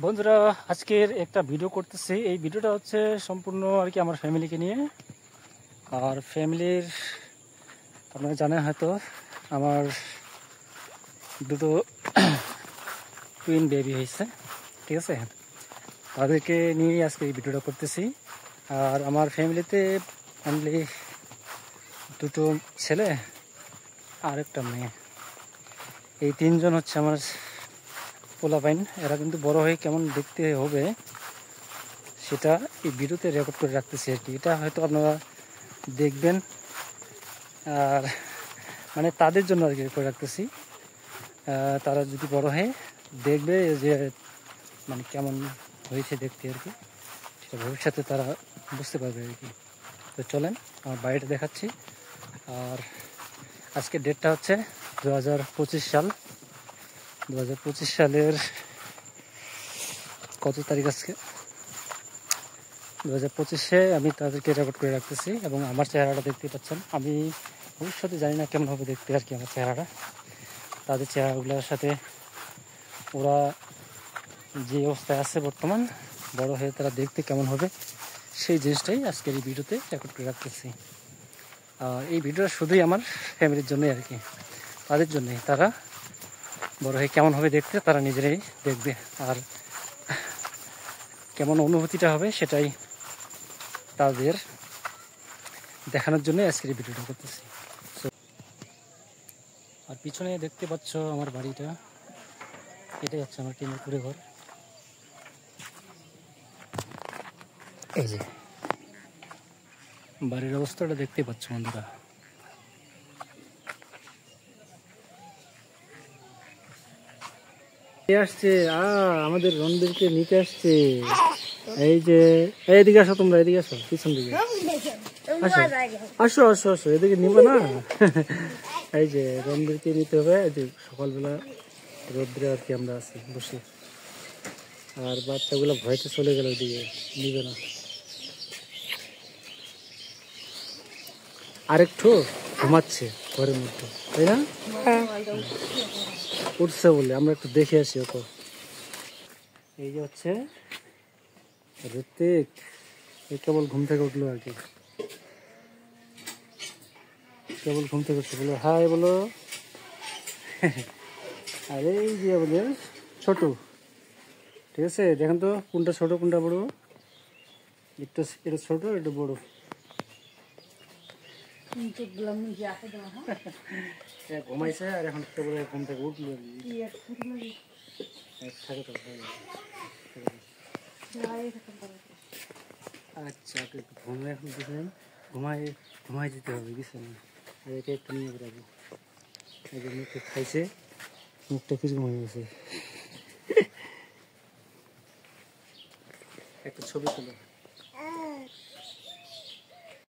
বন্ধুরা, আজকের একটা ভিডিও করতেছি। এই ভিডিওটা হচ্ছে সম্পূর্ণ আর কি আমার ফ্যামিলিকে নিয়ে। আর ফ্যামিলির আপনারা জানেন হয়তো আমার দুটো টুইন বেবি হয়েছে, ঠিক আছে। তাদেরকে নিয়েই আজকে এই ভিডিওটা করতেছি। আর আমার ফ্যামিলিতে অনলি দুটো ছেলে আর একটা মেয়ে, এই তিনজন হচ্ছে আমার পোলাপাইন। এরা কিন্তু বড় হয়ে কেমন দেখতে হবে সেটা এই ভিডিওতে রেকর্ড করে রাখতেছি আর কি। এটা হয়তো আপনারা দেখবেন, আর মানে তাদের জন্য আর কি করে রাখতেছি। তারা যদি বড় হয়ে দেখবে যে মানে কেমন হয়েছে দেখতে আর কি, সেটা ভবিষ্যতে তারা বুঝতে পারবে আর কি। তো চলেন আমার বাড়িটা দেখাচ্ছি। আর আজকে ডেটটা হচ্ছে 2025 সাল। 2025 সালের কত তারিখ আজকে? 2025-এ আমি তাদেরকে রেকর্ড করে রাখতেছি এবং আমার চেহারাটা দেখতে পাচ্ছেন। আমি ভবিষ্যতে জানি না কেমন হবে দেখতে আর কি আমার চেহারাটা। তাদের চেহারাগুলোর সাথে ওরা যে অবস্থায় আছে বর্তমান, বড় হয়ে তারা দেখতে কেমন হবে সেই জিনিসটাই আজকের এই ভিডিওতে রেকর্ড করে রাখতেছি। এই ভিডিওটা শুধুই আমার ফ্যামিলির জন্যই আর কি, তাদের জন্যই। তারা বড় হয়ে কেমন হবে দেখতে তারা নিজেরাই দেখবে, আর কেমন অনুভূতিটা হবে সেটাই তাদের দেখানোর জন্য আজকের এই ভিডিওটা করতেছি। আর পিছনে দেখতে পাচ্ছ আমার বাড়িটা, এটাই হচ্ছে আমার টিনের কুড়ে ঘর। এই যে বাড়ির অবস্থাটা দেখতে পাচ্ছ বন্ধুরা। আসছে আমাদের রণবীরকে নিতে আসছে। এই যে এইদিকে আসো, তোমরা এদিকে আসো, পিছন দিকে আসো আসো আসো, এদিকে নিবো না। এই যে রণবীরকে নিতে হবে। এই যে সকালবেলা রোদ্রে আর কি আমরা আছি বসে, আর বাচ্চাগুলো ভয়তে চলে গেল ওইদিকে, নিবে না। আরেকটু ঘুমাচ্ছে ঘরের মধ্যে, তাই না? উঠছে বলে আমরা একটু দেখে আসি ওকে। এই যে হচ্ছে ঋত্বিক, এই কেবল ঘুম থেকে উঠলো আর কি, কেবল ঘুম থেকে উঠছে। বলো হাই বলো। আর এই যে আমাদের ছোট, ঠিক আছে, দেখেন তো কোনটা ছোট কোনটা বড়। এটা এটা ছোট, এটা বড়। ঘুমাইছে আর এখন কেবল ঘুম থেকে উঠলো। আচ্ছা ঘুমাই, এখন বুঝলেন, ঘুমাই দিতে হবে বুঝলেন। একে একটু নিয়ে বেড়াবো। এই যে মুখে খাইছে, মুখটা কিরকম হয়ে গেছে। একটা ছবি তুলো।